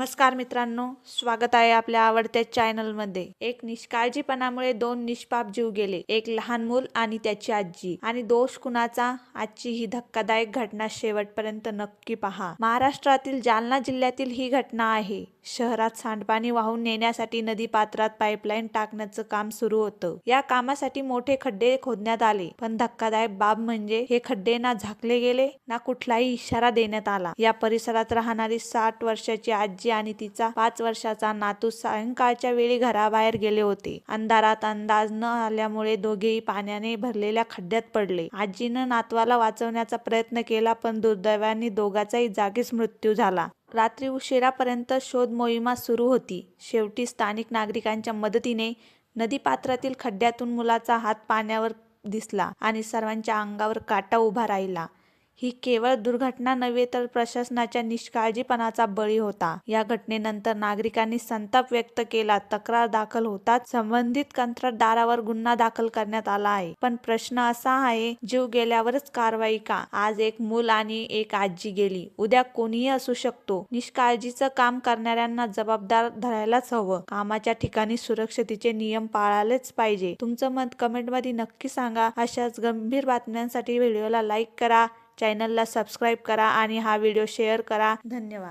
नमस्कार मित्रांनो, स्वागत आहे आपल्या आवडत्या चॅनलमध्ये। एक निष्काळजीपणामुळे दोन निष्पाप जीव गेले, एक लहान मूल आणि त्याची आजी। आणि दोष कुणाचा? आजची ही धक्कादायक घटना शेवटपर्यंत नक्की पहा। महाराष्ट्रातील जालना जिल्ह्यातील ही घटना आहे। शहरात सांडपाणी वाहून नेण्यासाठी नदीपात्रात पाईपलाईन टाकण्याचं काम सुरू होतं। या कामासाठी मोठे खड्डे खोदण्यात आले, पण धक्कादायक बाब म्हणजे हे खड्डे ना झाकले गेले ना कुठलाही इशारा देण्यात आला। या परिसरात राहणारी 60 वर्षाची आजी आणि तिचा 5 वर्षाचा नातू सायंकाळच्या वेळी घराबाहेर गेले होते। अंधारात अंदाज न आल्यामुळे दोघेही पाण्याने भरलेल्या खड्ड्यात पडले। आजीनं नातवाला वाचवण्याचा प्रयत्न केला, पण दुर्दैवाने दोघांचाही जागीच मृत्यू झाला। रात्री उशिरापर्यंत शोध मोहिमा सुरू होती। शेवटी स्थानिक नागरिकांच्या मदतीने नदीपात्रातील खड्ड्यातून मुलाचा हात पाण्यावर दिसला आणि सर्वांच्या अंगावर काटा उभा राहिला। ही केवळ दुर्घटना नव्हे तर प्रशासनाच्या निष्काळजीपणाचा बळी होता। या घटनेनंतर नागरिकांनी संताप व्यक्त केला। तक्रार दाखल होताच संबंधित कंत्राटदारावर गुन्हा दाखल करण्यात आला आहे। पण प्रश्न असा आहे, जीव गेल्यावरच कारवाई का? आज एक मूल आणि एक आजी गेली, उद्या कोणीही असू शकतो। निष्काळजीचं काम करणाऱ्यांना जबाबदार धरायलाच हवं। कामाच्या ठिकाणी सुरक्षतेचे नियम पाळालेच पाहिजे। तुमचं मत कमेंटमध्ये नक्की सांगा। अशाच गंभीर बातम्यांसाठी व्हिडिओला लाईक करा, चॅनलला सबस्क्राईब करा आणि हा व्हिडिओ शेअर करा। धन्यवाद।